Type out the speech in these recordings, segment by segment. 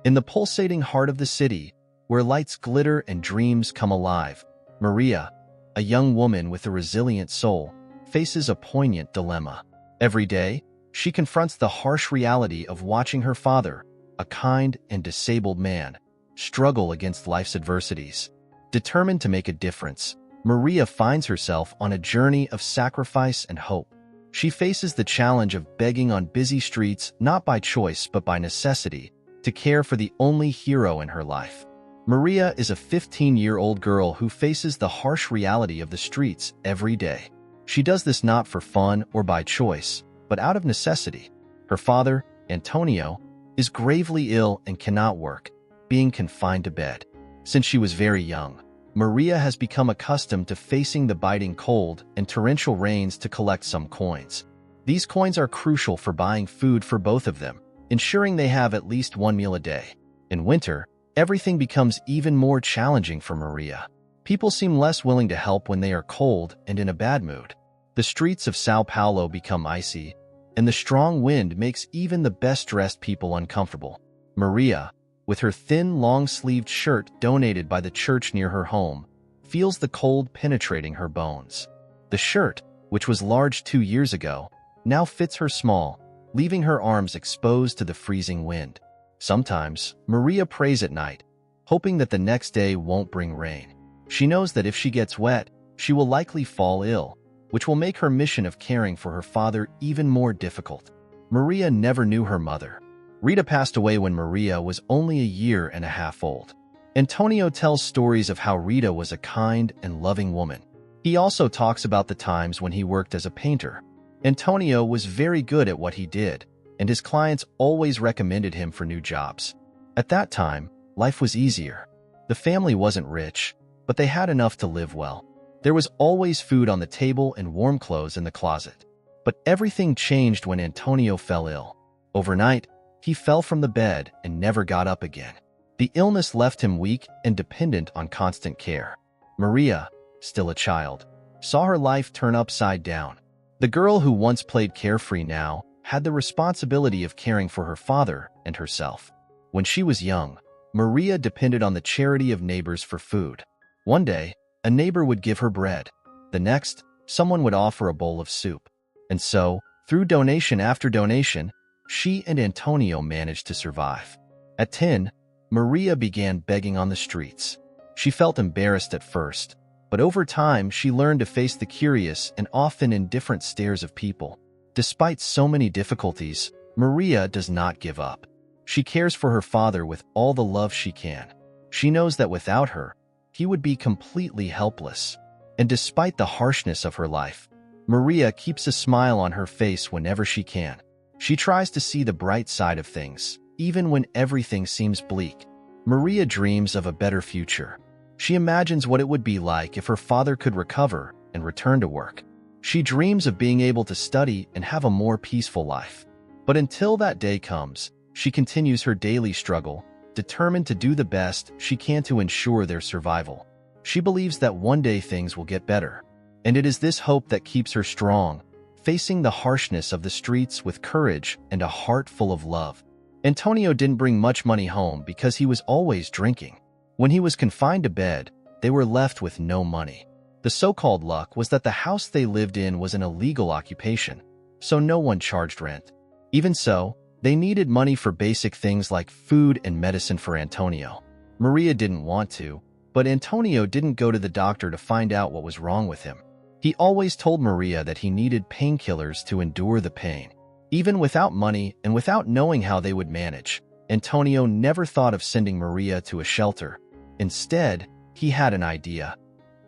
In the pulsating heart of the city, where lights glitter and dreams come alive, Maria, a young woman with a resilient soul, faces a poignant dilemma. Every day, she confronts the harsh reality of watching her father, a kind and disabled man, struggle against life's adversities. Determined to make a difference, Maria finds herself on a journey of sacrifice and hope. She faces the challenge of begging on busy streets not by choice but by necessity to care for the only hero in her life. Maria is a 15-year-old girl who faces the harsh reality of the streets every day. She does this not for fun or by choice, but out of necessity. Her father, Antonio, is gravely ill and cannot work, being confined to bed. Since she was very young, Maria has become accustomed to facing the biting cold and torrential rains to collect some coins. These coins are crucial for buying food for both of them, ensuring they have at least one meal a day. In winter, everything becomes even more challenging for Maria. People seem less willing to help when they are cold and in a bad mood. The streets of Sao Paulo become icy, and the strong wind makes even the best-dressed people uncomfortable. Maria, with her thin, long-sleeved shirt donated by the church near her home, feels the cold penetrating her bones. The shirt, which was large 2 years ago, now fits her small, leaving her arms exposed to the freezing wind. Sometimes, Maria prays at night, hoping that the next day won't bring rain. She knows that if she gets wet, she will likely fall ill, which will make her mission of caring for her father even more difficult. Maria never knew her mother. Rita passed away when Maria was only a year and a half old. Antonio tells stories of how Rita was a kind and loving woman. He also talks about the times when he worked as a painter. Antonio was very good at what he did, and his clients always recommended him for new jobs. At that time, life was easier. The family wasn't rich, but they had enough to live well. There was always food on the table and warm clothes in the closet. But everything changed when Antonio fell ill. Overnight, he fell from the bed and never got up again. The illness left him weak and dependent on constant care. Maria, still a child, saw her life turn upside down. The girl who once played carefree now had the responsibility of caring for her father and herself. When she was young, Maria depended on the charity of neighbors for food. One day, a neighbor would give her bread. The next, someone would offer a bowl of soup. And so, through donation after donation, she and Antonio managed to survive. At 10, Maria began begging on the streets. She felt embarrassed at first, but over time she learned to face the curious and often indifferent stares of people. Despite so many difficulties, Maria does not give up. She cares for her father with all the love she can. She knows that without her, he would be completely helpless. And despite the harshness of her life, Maria keeps a smile on her face whenever she can. She tries to see the bright side of things, even when everything seems bleak. Maria dreams of a better future. She imagines what it would be like if her father could recover and return to work. She dreams of being able to study and have a more peaceful life. But until that day comes, she continues her daily struggle, determined to do the best she can to ensure their survival. She believes that one day things will get better, and it is this hope that keeps her strong, facing the harshness of the streets with courage and a heart full of love. Antonio didn't bring much money home because he was always drinking. When he was confined to bed, they were left with no money. The so-called luck was that the house they lived in was an illegal occupation, so no one charged rent. Even so, they needed money for basic things like food and medicine for Antonio. Maria didn't want to, but Antonio didn't go to the doctor to find out what was wrong with him. He always told Maria that he needed painkillers to endure the pain. Even without money and without knowing how they would manage, Antonio never thought of sending Maria to a shelter. Instead, he had an idea.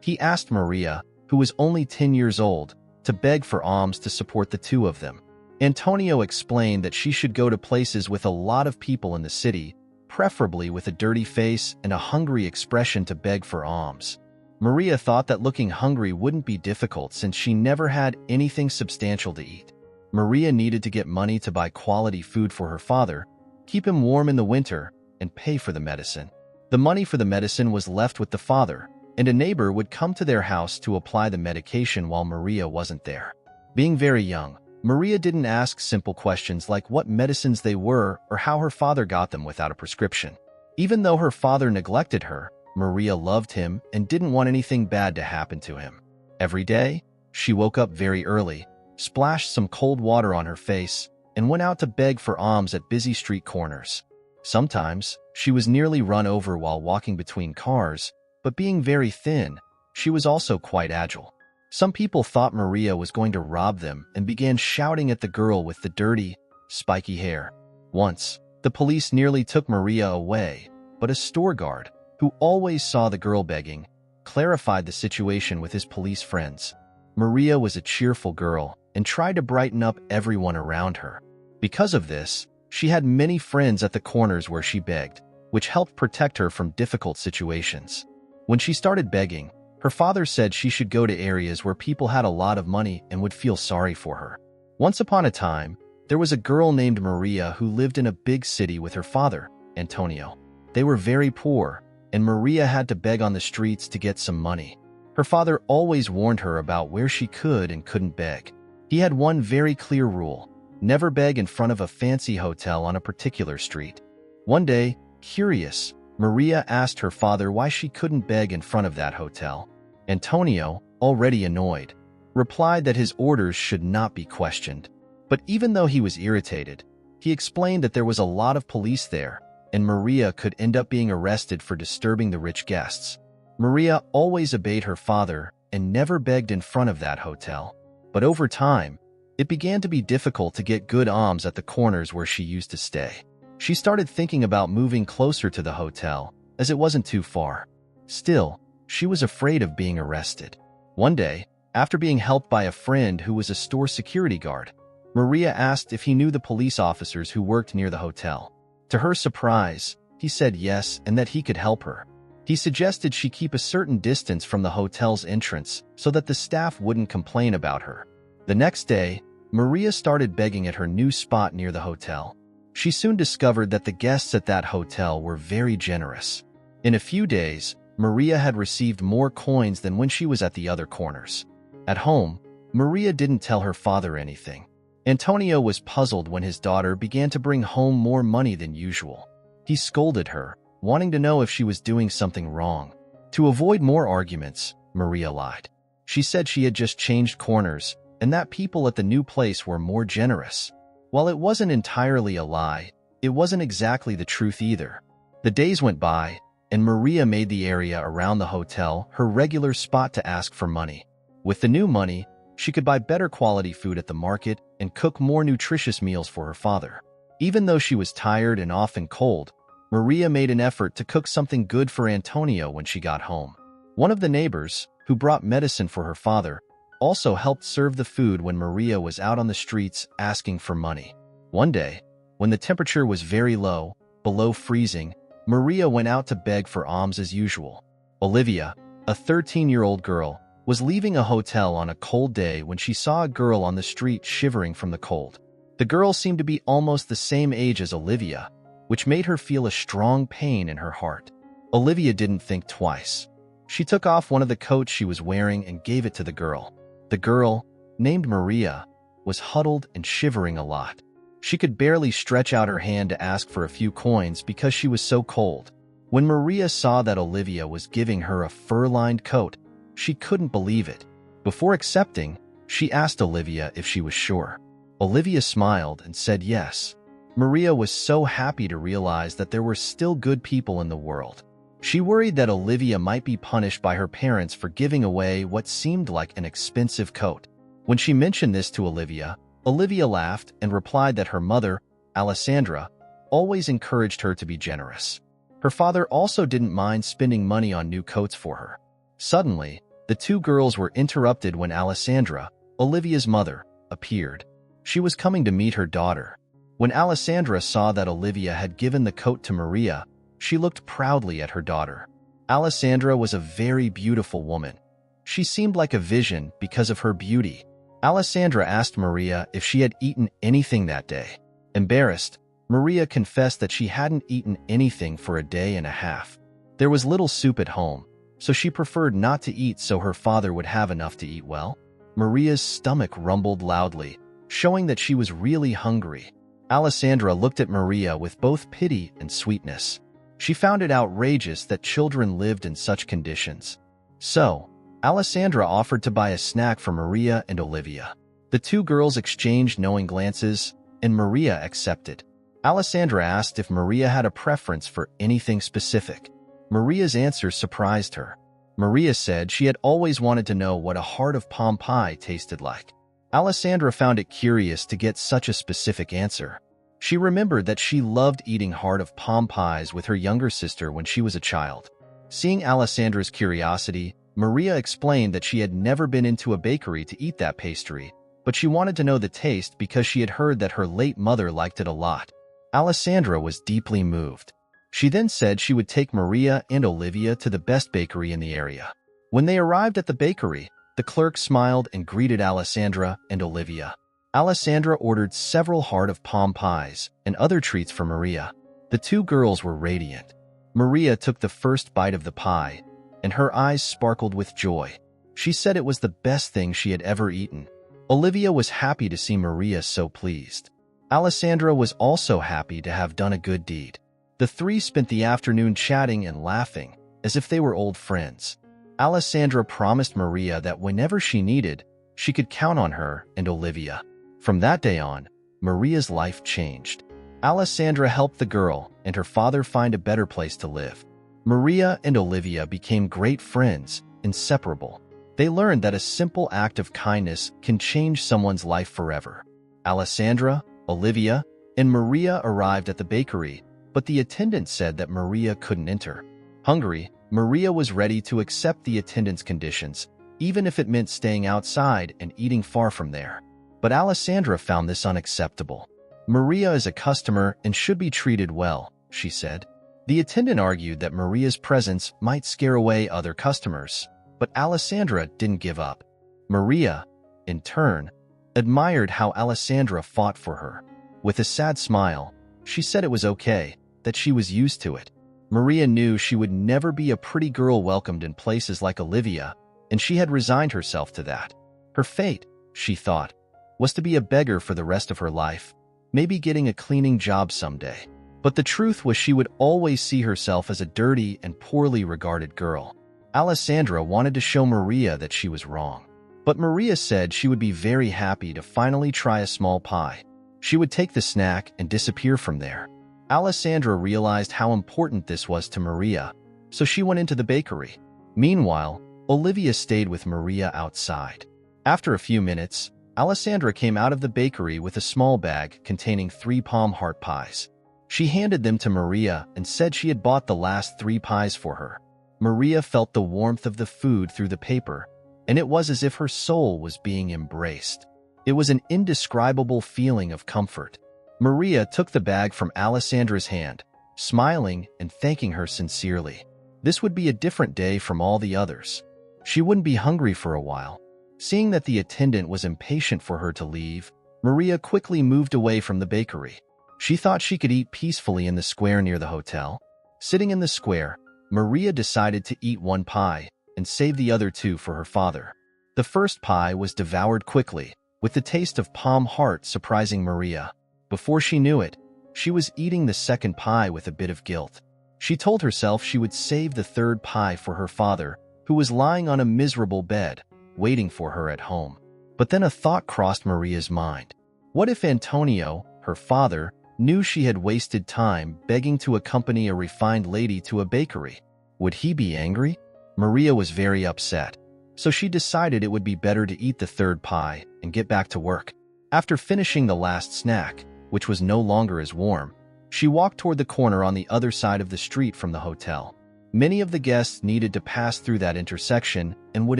He asked Maria, who was only 10 years old, to beg for alms to support the two of them. Antonio explained that she should go to places with a lot of people in the city, preferably with a dirty face and a hungry expression to beg for alms. Maria thought that looking hungry wouldn't be difficult since she never had anything substantial to eat. Maria needed to get money to buy quality food for her father, keep him warm in the winter, and pay for the medicine. The money for the medicine was left with the father, and a neighbor would come to their house to apply the medication while Maria wasn't there. Being very young, Maria didn't ask simple questions like what medicines they were or how her father got them without a prescription. Even though her father neglected her, Maria loved him and didn't want anything bad to happen to him. Every day, she woke up very early, splashed some cold water on her face, and went out to beg for alms at busy street corners. Sometimes, she was nearly run over while walking between cars, but being very thin, she was also quite agile. Some people thought Maria was going to rob them and began shouting at the girl with the dirty, spiky hair. Once, the police nearly took Maria away, but a store guard, who always saw the girl begging, clarified the situation with his police friends. Maria was a cheerful girl and tried to brighten up everyone around her. Because of this, she had many friends at the corners where she begged, which helped protect her from difficult situations. When she started begging, her father said she should go to areas where people had a lot of money and would feel sorry for her. Once upon a time, there was a girl named Maria who lived in a big city with her father, Antonio. They were very poor, and Maria had to beg on the streets to get some money. Her father always warned her about where she could and couldn't beg. He had one very clear rule: never beg in front of a fancy hotel on a particular street. One day, curious, Maria asked her father why she couldn't beg in front of that hotel. Antonio, already annoyed, replied that his orders should not be questioned. But even though he was irritated, he explained that there was a lot of police there, and Maria could end up being arrested for disturbing the rich guests. Maria always obeyed her father and never begged in front of that hotel. But over time, it began to be difficult to get good alms at the corners where she used to stay. She started thinking about moving closer to the hotel, as it wasn't too far. Still, she was afraid of being arrested. One day, after being helped by a friend who was a store security guard, Maria asked if he knew the police officers who worked near the hotel. To her surprise, he said yes and that he could help her. He suggested she keep a certain distance from the hotel's entrance so that the staff wouldn't complain about her. The next day, Maria started begging at her new spot near the hotel. She soon discovered that the guests at that hotel were very generous. In a few days, Maria had received more coins than when she was at the other corners. At home, Maria didn't tell her father anything. Antonio was puzzled when his daughter began to bring home more money than usual. He scolded her, wanting to know if she was doing something wrong. To avoid more arguments, Maria lied. She said she had just changed corners and that people at the new place were more generous. While it wasn't entirely a lie, it wasn't exactly the truth either. The days went by, and Maria made the area around the hotel her regular spot to ask for money. With the new money, she could buy better quality food at the market and cook more nutritious meals for her father. Even though she was tired and often cold, Maria made an effort to cook something good for Antonio when she got home. One of the neighbors, who brought medicine for her father, also helped serve the food when Maria was out on the streets asking for money. One day, when the temperature was very low, below freezing, Maria went out to beg for alms as usual. Olivia, a 13-year-old girl, was leaving a hotel on a cold day when she saw a girl on the street shivering from the cold. The girl seemed to be almost the same age as Olivia, which made her feel a strong pain in her heart. Olivia didn't think twice. She took off one of the coats she was wearing and gave it to the girl. The girl, named Maria, was huddled and shivering a lot. She could barely stretch out her hand to ask for a few coins because she was so cold. When Maria saw that Olivia was giving her a fur-lined coat, she couldn't believe it. Before accepting, she asked Olivia if she was sure. Olivia smiled and said yes. Maria was so happy to realize that there were still good people in the world. She worried that Olivia might be punished by her parents for giving away what seemed like an expensive coat. When she mentioned this to Olivia, Olivia laughed and replied that her mother, Alessandra, always encouraged her to be generous. Her father also didn't mind spending money on new coats for her. Suddenly, the two girls were interrupted when Alessandra, Olivia's mother, appeared. She was coming to meet her daughter. When Alessandra saw that Olivia had given the coat to Maria, she looked proudly at her daughter. Alessandra was a very beautiful woman. She seemed like a vision because of her beauty. Alessandra asked Maria if she had eaten anything that day. Embarrassed, Maria confessed that she hadn't eaten anything for a day and a half. There was little soup at home, so she preferred not to eat so her father would have enough to eat well. Maria's stomach rumbled loudly. showing that she was really hungry. Alessandra looked at Maria with both pity and sweetness. She found it outrageous that children lived in such conditions. So, Alessandra offered to buy a snack for Maria and Olivia. The two girls exchanged knowing glances, and Maria accepted. Alessandra asked if Maria had a preference for anything specific. Maria's answer surprised her. Maria said she had always wanted to know what a heart of palm pie tasted like. Alessandra found it curious to get such a specific answer. She remembered that she loved eating heart of palm pies with her younger sister when she was a child. Seeing Alessandra's curiosity, Maria explained that she had never been into a bakery to eat that pastry, but she wanted to know the taste because she had heard that her late mother liked it a lot. Alessandra was deeply moved. She then said she would take Maria and Olivia to the best bakery in the area. When they arrived at the bakery, the clerk smiled and greeted Alessandra and Olivia. Alessandra ordered several heart of palm pies and other treats for Maria. The two girls were radiant. Maria took the first bite of the pie, and her eyes sparkled with joy. She said it was the best thing she had ever eaten. Olivia was happy to see Maria so pleased. Alessandra was also happy to have done a good deed. The three spent the afternoon chatting and laughing, as if they were old friends. Alessandra promised Maria that whenever she needed, she could count on her and Olivia. From that day on, Maria's life changed. Alessandra helped the girl and her father find a better place to live. Maria and Olivia became great friends, inseparable. They learned that a simple act of kindness can change someone's life forever. Alessandra, Olivia, and Maria arrived at the bakery, but the attendant said that Maria couldn't enter. Hungry, Maria was ready to accept the attendant's conditions, even if it meant staying outside and eating far from there. But Alessandra found this unacceptable. Maria is a customer and should be treated well, she said. The attendant argued that Maria's presence might scare away other customers, but Alessandra didn't give up. Maria, in turn, admired how Alessandra fought for her. With a sad smile, she said it was okay, that she was used to it. Maria knew she would never be a pretty girl welcomed in places like Olivia, and she had resigned herself to that. Her fate, she thought, was to be a beggar for the rest of her life, maybe getting a cleaning job someday. But the truth was she would always see herself as a dirty and poorly regarded girl. Alessandra wanted to show Maria that she was wrong. But Maria said she would be very happy to finally try a small pie. She would take the snack and disappear from there. Alessandra realized how important this was to Maria, so she went into the bakery. Meanwhile, Olivia stayed with Maria outside. After a few minutes, Alessandra came out of the bakery with a small bag containing 3 palm heart pies. She handed them to Maria and said she had bought the last 3 pies for her. Maria felt the warmth of the food through the paper, and it was as if her soul was being embraced. It was an indescribable feeling of comfort. Maria took the bag from Alessandra's hand, smiling and thanking her sincerely. This would be a different day from all the others. She wouldn't be hungry for a while. Seeing that the attendant was impatient for her to leave, Maria quickly moved away from the bakery. She thought she could eat peacefully in the square near the hotel. Sitting in the square, Maria decided to eat 1 pie and save the other 2 for her father. The first pie was devoured quickly, with the taste of palm heart surprising Maria. Before she knew it, she was eating the second pie with a bit of guilt. She told herself she would save the third pie for her father, who was lying on a miserable bed, waiting for her at home. But then a thought crossed Maria's mind. What if Antonio, her father, knew she had wasted time begging to accompany a refined lady to a bakery? Would he be angry? Maria was very upset, so she decided it would be better to eat the third pie and get back to work. After finishing the last snack, which was no longer as warm, she walked toward the corner on the other side of the street from the hotel. Many of the guests needed to pass through that intersection and would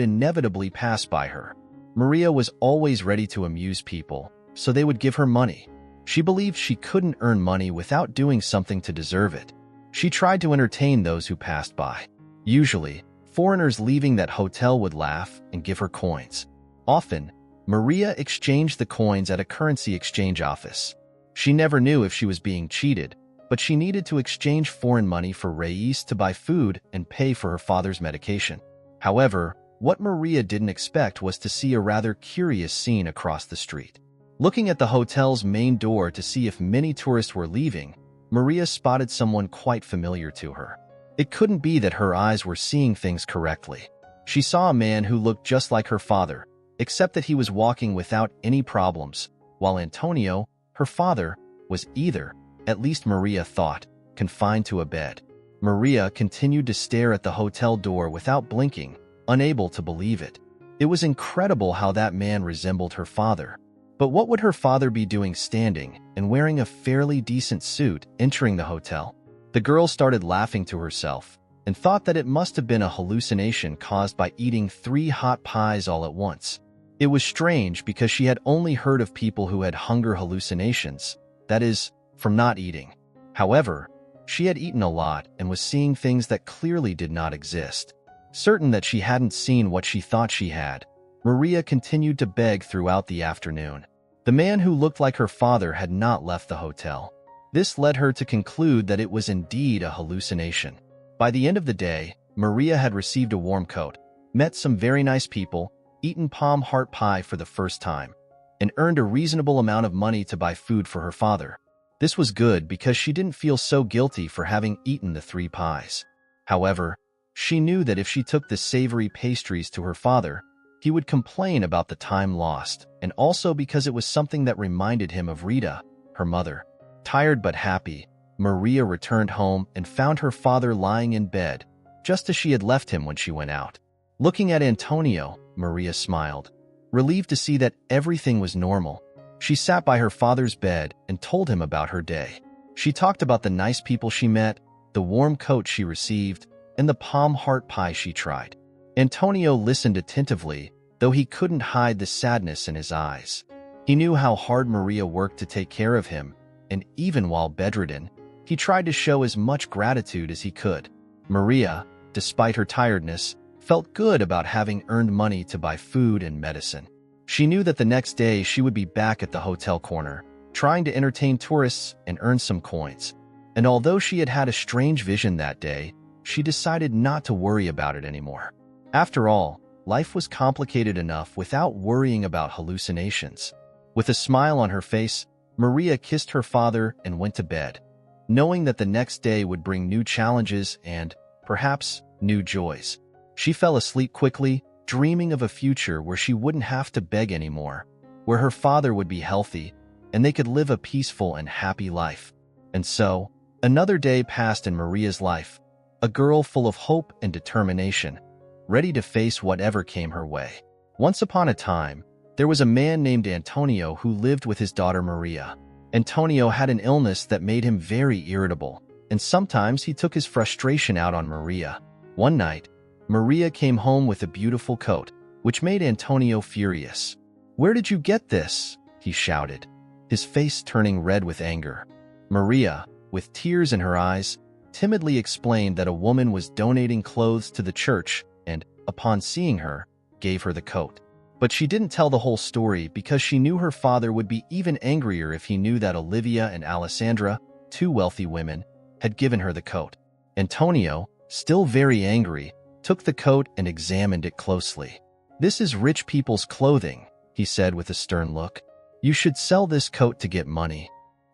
inevitably pass by her. Maria was always ready to amuse people, so they would give her money. She believed she couldn't earn money without doing something to deserve it. She tried to entertain those who passed by. Usually, foreigners leaving that hotel would laugh and give her coins. Often, Maria exchanged the coins at a currency exchange office. She never knew if she was being cheated, but she needed to exchange foreign money for reis to buy food and pay for her father's medication. However, what Maria didn't expect was to see a rather curious scene across the street. Looking at the hotel's main door to see if many tourists were leaving, Maria spotted someone quite familiar to her. It couldn't be that her eyes were seeing things correctly. She saw a man who looked just like her father, except that he was walking without any problems, while Antonio, her father, was either, at least Maria thought, confined to a bed. Maria continued to stare at the hotel door without blinking, unable to believe it. It was incredible how that man resembled her father. But what would her father be doing standing and wearing a fairly decent suit entering the hotel? The girl started laughing to herself and thought that it must have been a hallucination caused by eating 3 hot pies all at once. It was strange because she had only heard of people who had hunger hallucinations, that is, from not eating. However, she had eaten a lot and was seeing things that clearly did not exist. Certain that she hadn't seen what she thought she had, Maria continued to beg throughout the afternoon. The man who looked like her father had not left the hotel. This led her to conclude that it was indeed a hallucination. By the end of the day, Maria had received a warm coat, met some very nice people, eaten palm heart pie for the first time, and earned a reasonable amount of money to buy food for her father. This was good because she didn't feel so guilty for having eaten the 3 pies. However, she knew that if she took the savory pastries to her father, he would complain about the time lost, and also because it was something that reminded him of Rita, her mother. Tired but happy, Maria returned home and found her father lying in bed, just as she had left him when she went out. Looking at Antonio, Maria smiled, relieved to see that everything was normal. She sat by her father's bed and told him about her day. She talked about the nice people she met, the warm coat she received, and the palm heart pie she tried. Antonio listened attentively, though he couldn't hide the sadness in his eyes. He knew how hard Maria worked to take care of him, and even while bedridden, he tried to show as much gratitude as he could. Maria, despite her tiredness, felt good about having earned money to buy food and medicine. She knew that the next day she would be back at the hotel corner, trying to entertain tourists and earn some coins. And although she had had a strange vision that day, she decided not to worry about it anymore. After all, life was complicated enough without worrying about hallucinations. With a smile on her face, Maria kissed her father and went to bed, knowing that the next day would bring new challenges and, perhaps, new joys. She fell asleep quickly, dreaming of a future where she wouldn't have to beg anymore, where her father would be healthy, and they could live a peaceful and happy life. And so, another day passed in Maria's life, a girl full of hope and determination, ready to face whatever came her way. Once upon a time, there was a man named Antonio who lived with his daughter Maria. Antonio had an illness that made him very irritable, and sometimes he took his frustration out on Maria. One night, Maria came home with a beautiful coat, which made Antonio furious. "Where did you get this?" he shouted, his face turning red with anger. Maria, with tears in her eyes, timidly explained that a woman was donating clothes to the church and, upon seeing her, gave her the coat. But she didn't tell the whole story because she knew her father would be even angrier if he knew that Olivia and Alessandra, 2 wealthy women, had given her the coat. Antonio, still very angry, took the coat and examined it closely. "This is rich people's clothing," he said with a stern look. "You should sell this coat to get money."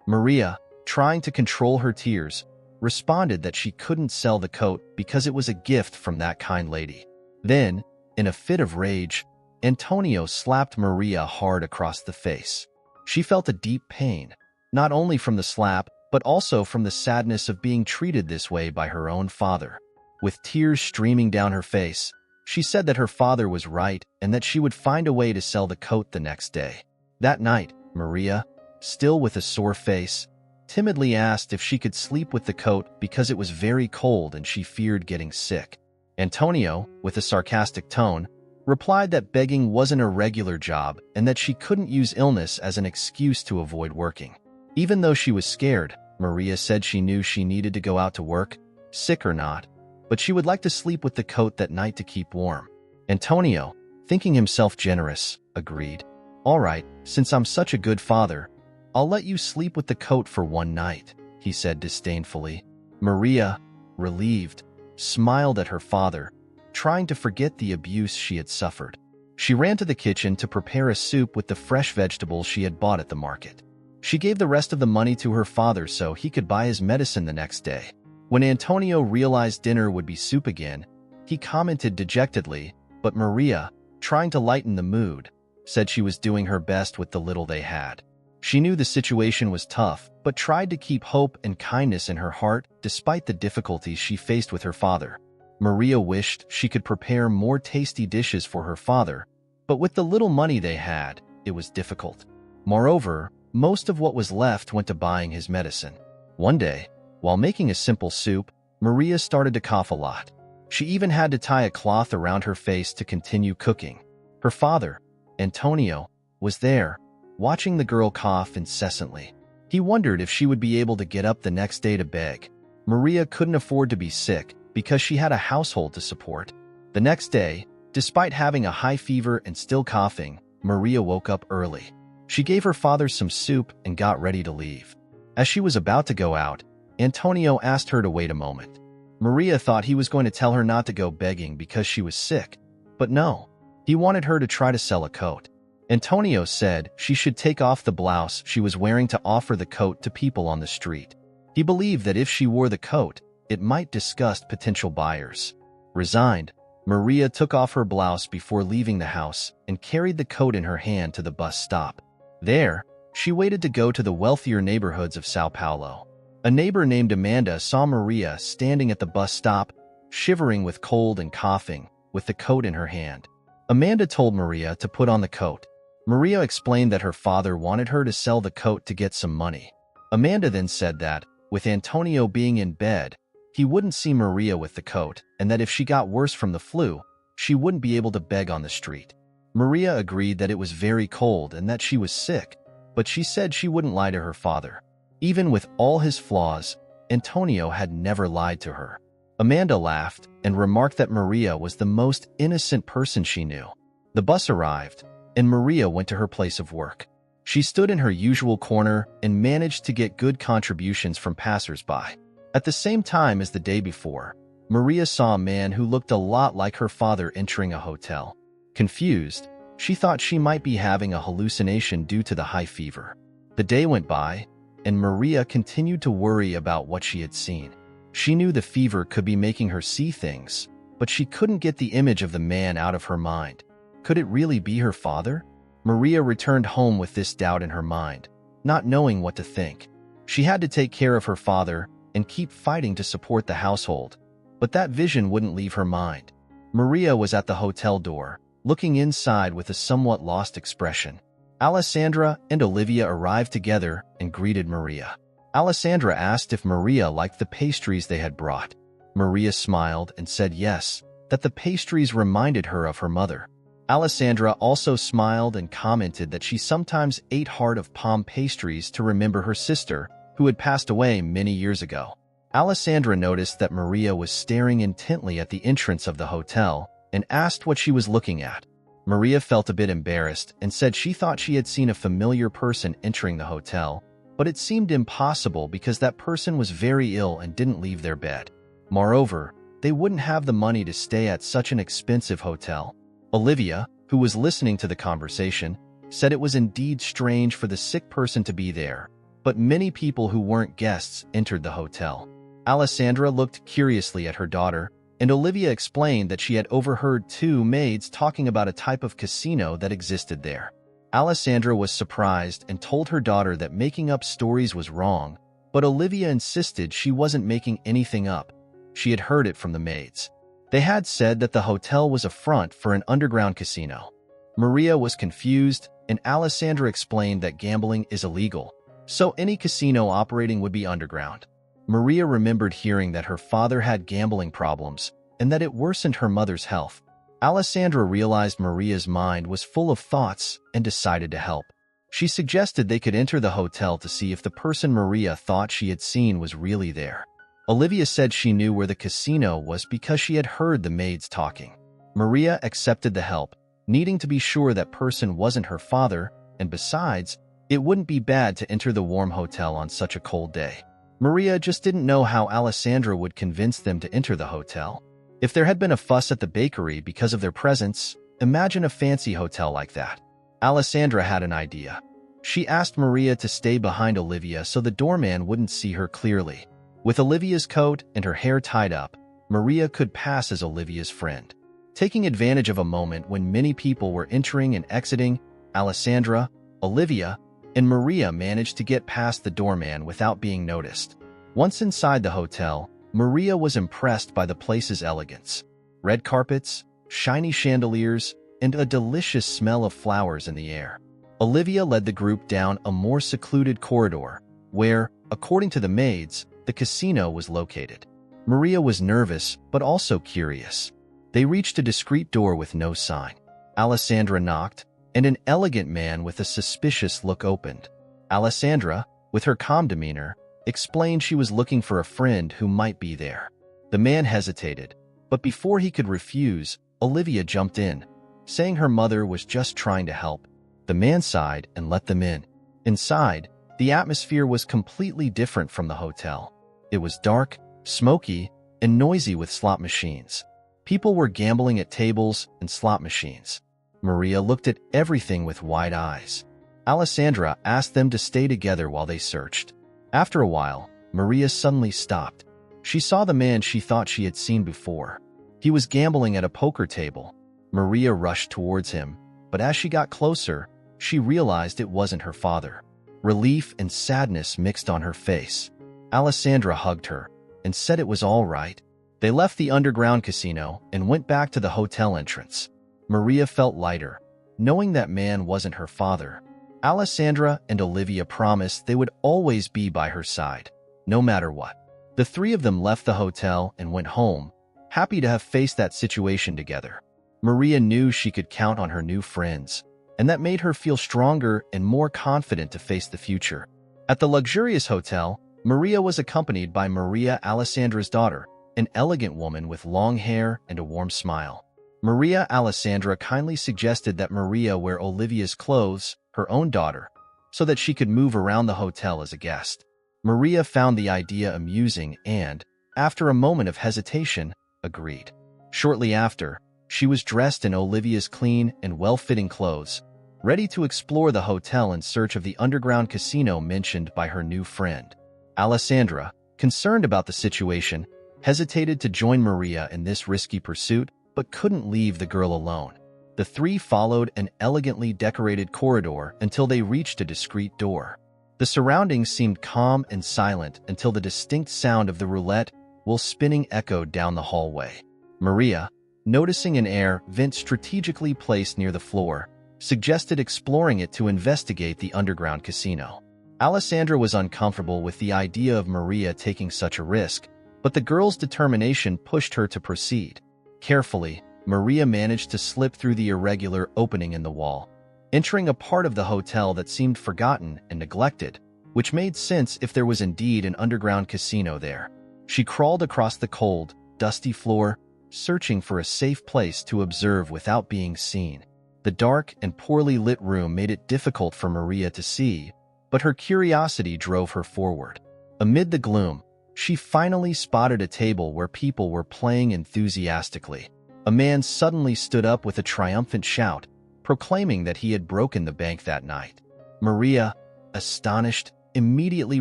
Maria, trying to control her tears, responded that she couldn't sell the coat because it was a gift from that kind lady. Then, in a fit of rage, Antonio slapped Maria hard across the face. She felt a deep pain, not only from the slap, but also from the sadness of being treated this way by her own father. With tears streaming down her face, she said that her father was right and that she would find a way to sell the coat the next day. That night, Maria, still with a sore face, timidly asked if she could sleep with the coat because it was very cold and she feared getting sick. Antonio, with a sarcastic tone, replied that begging wasn't a regular job and that she couldn't use illness as an excuse to avoid working. Even though she was scared, Maria said she knew she needed to go out to work, sick or not, but she would like to sleep with the coat that night to keep warm. Antonio, thinking himself generous, agreed. "All right, since I'm such a good father, I'll let you sleep with the coat for one night," he said disdainfully. Maria, relieved, smiled at her father, trying to forget the abuse she had suffered. She ran to the kitchen to prepare a soup with the fresh vegetables she had bought at the market. She gave the rest of the money to her father so he could buy his medicine the next day. When Antonio realized dinner would be soup again, he commented dejectedly, but Maria, trying to lighten the mood, said she was doing her best with the little they had. She knew the situation was tough, but tried to keep hope and kindness in her heart despite the difficulties she faced with her father. Maria wished she could prepare more tasty dishes for her father, but with the little money they had, it was difficult. Moreover, most of what was left went to buying his medicine. One day, while making a simple soup, Maria started to cough a lot. She even had to tie a cloth around her face to continue cooking. Her father, Antonio, was there, watching the girl cough incessantly. He wondered if she would be able to get up the next day to beg. Maria couldn't afford to be sick because she had a household to support. The next day, despite having a high fever and still coughing, Maria woke up early. She gave her father some soup and got ready to leave. As she was about to go out, Antonio asked her to wait a moment. Maria thought he was going to tell her not to go begging because she was sick, but no, he wanted her to try to sell a coat. Antonio said she should take off the blouse she was wearing to offer the coat to people on the street. He believed that if she wore the coat, it might disgust potential buyers. Resigned, Maria took off her blouse before leaving the house and carried the coat in her hand to the bus stop. There, she waited to go to the wealthier neighborhoods of Sao Paulo. A neighbor named Amanda saw Maria standing at the bus stop, shivering with cold and coughing, with the coat in her hand. Amanda told Maria to put on the coat. Maria explained that her father wanted her to sell the coat to get some money. Amanda then said that, with Antonio being in bed, he wouldn't see Maria with the coat, and that if she got worse from the flu, she wouldn't be able to beg on the street. Maria agreed that it was very cold and that she was sick, but she said she wouldn't lie to her father. Even with all his flaws, Antonio had never lied to her. Amanda laughed and remarked that Maria was the most innocent person she knew. The bus arrived, and Maria went to her place of work. She stood in her usual corner and managed to get good contributions from passers-by. At the same time as the day before, Maria saw a man who looked a lot like her father entering a hotel. Confused, she thought she might be having a hallucination due to the high fever. The day went by, and Maria continued to worry about what she had seen. She knew the fever could be making her see things, but she couldn't get the image of the man out of her mind. Could it really be her father? Maria returned home with this doubt in her mind, not knowing what to think. She had to take care of her father and keep fighting to support the household, but that vision wouldn't leave her mind. Maria was at the hotel door, looking inside with a somewhat lost expression. Alessandra and Olivia arrived together and greeted Maria. Alessandra asked if Maria liked the pastries they had brought. Maria smiled and said yes, that the pastries reminded her of her mother. Alessandra also smiled and commented that she sometimes ate heart of palm pastries to remember her sister, who had passed away many years ago. Alessandra noticed that Maria was staring intently at the entrance of the hotel and asked what she was looking at. Maria felt a bit embarrassed and said she thought she had seen a familiar person entering the hotel, but it seemed impossible because that person was very ill and didn't leave their bed. Moreover, they wouldn't have the money to stay at such an expensive hotel. Olivia, who was listening to the conversation, said it was indeed strange for the sick person to be there, but many people who weren't guests entered the hotel. Alessandra looked curiously at her daughter, and Olivia explained that she had overheard two maids talking about a type of casino that existed there. Alessandra was surprised and told her daughter that making up stories was wrong, but Olivia insisted she wasn't making anything up. She had heard it from the maids. They had said that the hotel was a front for an underground casino. Maria was confused, and Alessandra explained that gambling is illegal, so any casino operating would be underground. Maria remembered hearing that her father had gambling problems and that it worsened her mother's health. Alessandra realized Maria's mind was full of thoughts and decided to help. She suggested they could enter the hotel to see if the person Maria thought she had seen was really there. Olivia said she knew where the casino was because she had heard the maids talking. Maria accepted the help, needing to be sure that person wasn't her father, and besides, it wouldn't be bad to enter the warm hotel on such a cold day. Maria just didn't know how Alessandra would convince them to enter the hotel. If there had been a fuss at the bakery because of their presence, Imagine a fancy hotel like that. Alessandra had an idea. She asked Maria to stay behind Olivia so the doorman wouldn't see her clearly. With Olivia's coat and her hair tied up, Maria could pass as Olivia's friend. Taking advantage of a moment when many people were entering and exiting, Alessandra, Olivia, and Maria managed to get past the doorman without being noticed. Once inside the hotel, Maria was impressed by the place's elegance. Red carpets, shiny chandeliers, and a delicious smell of flowers in the air. Olivia led the group down a more secluded corridor, where, according to the maids, the casino was located. Maria was nervous, but also curious. They reached a discreet door with no sign. Alessandra knocked, and an elegant man with a suspicious look opened. Alessandra, with her calm demeanor, explained she was looking for a friend who might be there. The man hesitated, but before he could refuse, Olivia jumped in, saying her mother was just trying to help. The man sighed and let them in. Inside, the atmosphere was completely different from the hotel. It was dark, smoky, and noisy with slot machines. People were gambling at tables and slot machines. Maria looked at everything with wide eyes. Alessandra asked them to stay together while they searched. After a while, Maria suddenly stopped. She saw the man she thought she had seen before. He was gambling at a poker table. Maria rushed towards him, but as she got closer, she realized it wasn't her father. Relief and sadness mixed on her face. Alessandra hugged her and said it was all right. They left the underground casino and went back to the hotel entrance. Maria felt lighter, knowing that man wasn't her father. Alessandra and Olivia promised they would always be by her side, no matter what. The three of them left the hotel and went home, happy to have faced that situation together. Maria knew she could count on her new friends, and that made her feel stronger and more confident to face the future. At the luxurious hotel, Maria was accompanied by Maria Alessandra's daughter, an elegant woman with long hair and a warm smile. Maria Alessandra kindly suggested that Maria wear Olivia's clothes, her own daughter, so that she could move around the hotel as a guest. Maria found the idea amusing and, after a moment of hesitation, agreed. Shortly after, she was dressed in Olivia's clean and well-fitting clothes, ready to explore the hotel in search of the underground casino mentioned by her new friend. Alessandra, concerned about the situation, hesitated to join Maria in this risky pursuit, but couldn't leave the girl alone. The three followed an elegantly decorated corridor until they reached a discreet door. The surroundings seemed calm and silent until the distinct sound of the roulette wheel spinning echoed down the hallway. Maria, noticing an air vent strategically placed near the floor, suggested exploring it to investigate the underground casino. Alessandra was uncomfortable with the idea of Maria taking such a risk, but the girl's determination pushed her to proceed. Carefully, Maria managed to slip through the irregular opening in the wall, entering a part of the hotel that seemed forgotten and neglected, which made sense if there was indeed an underground casino there. She crawled across the cold, dusty floor, searching for a safe place to observe without being seen. The dark and poorly lit room made it difficult for Maria to see, but her curiosity drove her forward. Amid the gloom, she finally spotted a table where people were playing enthusiastically. A man suddenly stood up with a triumphant shout, proclaiming that he had broken the bank that night. Maria, astonished, immediately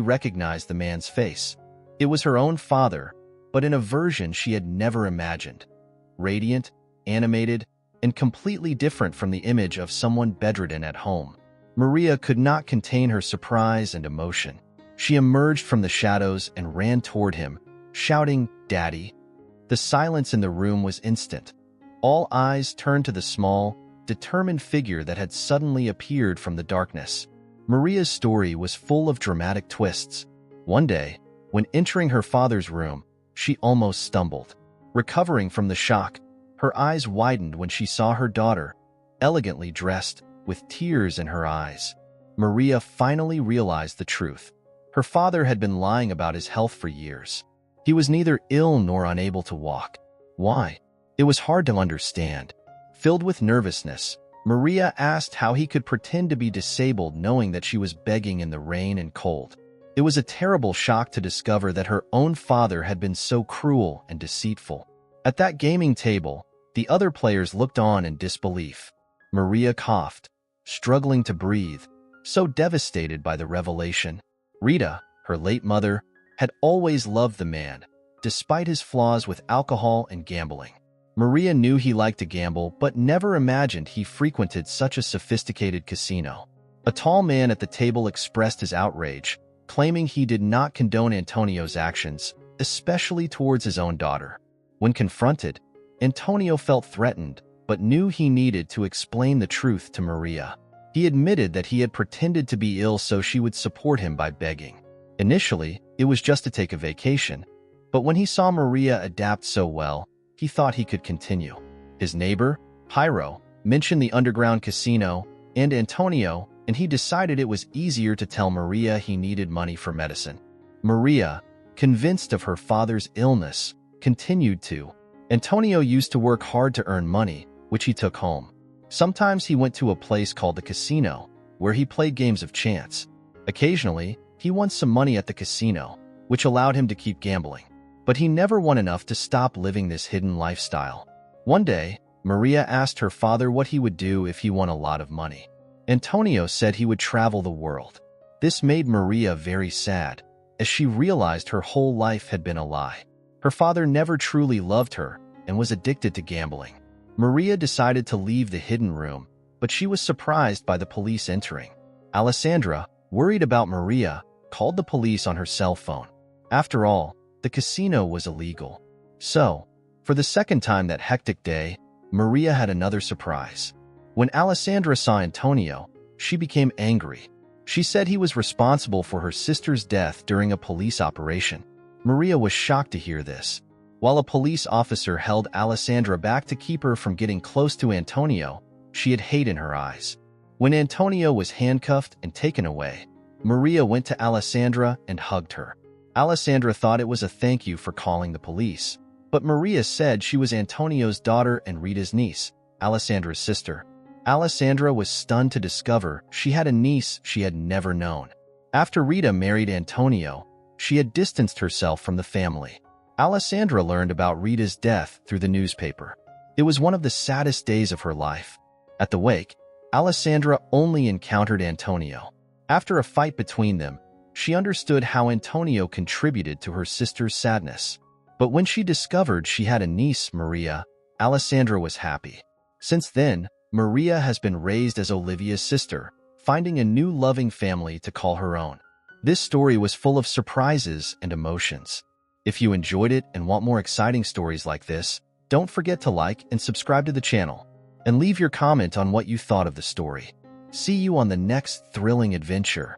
recognized the man's face. It was her own father, but in a version she had never imagined. Radiant, animated, and completely different from the image of someone bedridden at home. Maria could not contain her surprise and emotion. She emerged from the shadows and ran toward him, shouting, "Daddy!" The silence in the room was instant. All eyes turned to the small, determined figure that had suddenly appeared from the darkness. Maria's story was full of dramatic twists. One day, when entering her father's room, she almost stumbled. Recovering from the shock, her eyes widened when she saw her daughter, elegantly dressed, with tears in her eyes. Maria finally realized the truth. Her father had been lying about his health for years. He was neither ill nor unable to walk. Why? It was hard to understand. Filled with nervousness, Maria asked how he could pretend to be disabled knowing that she was begging in the rain and cold. It was a terrible shock to discover that her own father had been so cruel and deceitful. At that gaming table, The other players looked on in disbelief. Maria coughed, struggling to breathe, so devastated by the revelation. Rita, her late mother, had always loved the man, despite his flaws with alcohol and gambling. Maria knew he liked to gamble, but never imagined he frequented such a sophisticated casino. A tall man at the table expressed his outrage, claiming he did not condone Antonio's actions, especially towards his own daughter. When confronted, Antonio felt threatened, but knew he needed to explain the truth to Maria. He admitted that he had pretended to be ill so she would support him by begging. Initially, it was just to take a vacation, but when he saw Maria adapt so well, he thought he could continue. His neighbor, Pyro, mentioned the underground casino and Antonio, and he decided it was easier to tell Maria he needed money for medicine. Maria, convinced of her father's illness, continued to. Antonio used to work hard to earn money, which he took home. Sometimes he went to a place called the casino, where he played games of chance. Occasionally, he won some money at the casino, which allowed him to keep gambling. But he never won enough to stop living this hidden lifestyle. One day, Maria asked her father what he would do if he won a lot of money. Antonio said he would travel the world. This made Maria very sad, as she realized her whole life had been a lie. Her father never truly loved her and was addicted to gambling. Maria decided to leave the hidden room, but she was surprised by the police entering. Alessandra, worried about Maria, called the police on her cell phone. After all, the casino was illegal. So, for the second time that hectic day, Maria had another surprise. When Alessandra saw Antonio, she became angry. She said he was responsible for her sister's death during a police operation. Maria was shocked to hear this. While a police officer held Alessandra back to keep her from getting close to Antonio, she had hate in her eyes. When Antonio was handcuffed and taken away, Maria went to Alessandra and hugged her. Alessandra thought it was a thank you for calling the police, but Maria said she was Antonio's daughter and Rita's niece, Alessandra's sister. Alessandra was stunned to discover she had a niece she had never known. After Rita married Antonio, she had distanced herself from the family. Alessandra learned about Rita's death through the newspaper. It was one of the saddest days of her life. At the wake, Alessandra only encountered Antonio. After a fight between them, she understood how Antonio contributed to her sister's sadness. But when she discovered she had a niece, Maria, Alessandra was happy. Since then, Maria has been raised as Olivia's sister, finding a new loving family to call her own. This story was full of surprises and emotions. If you enjoyed it and want more exciting stories like this, don't forget to like and subscribe to the channel, and leave your comment on what you thought of the story. See you on the next thrilling adventure.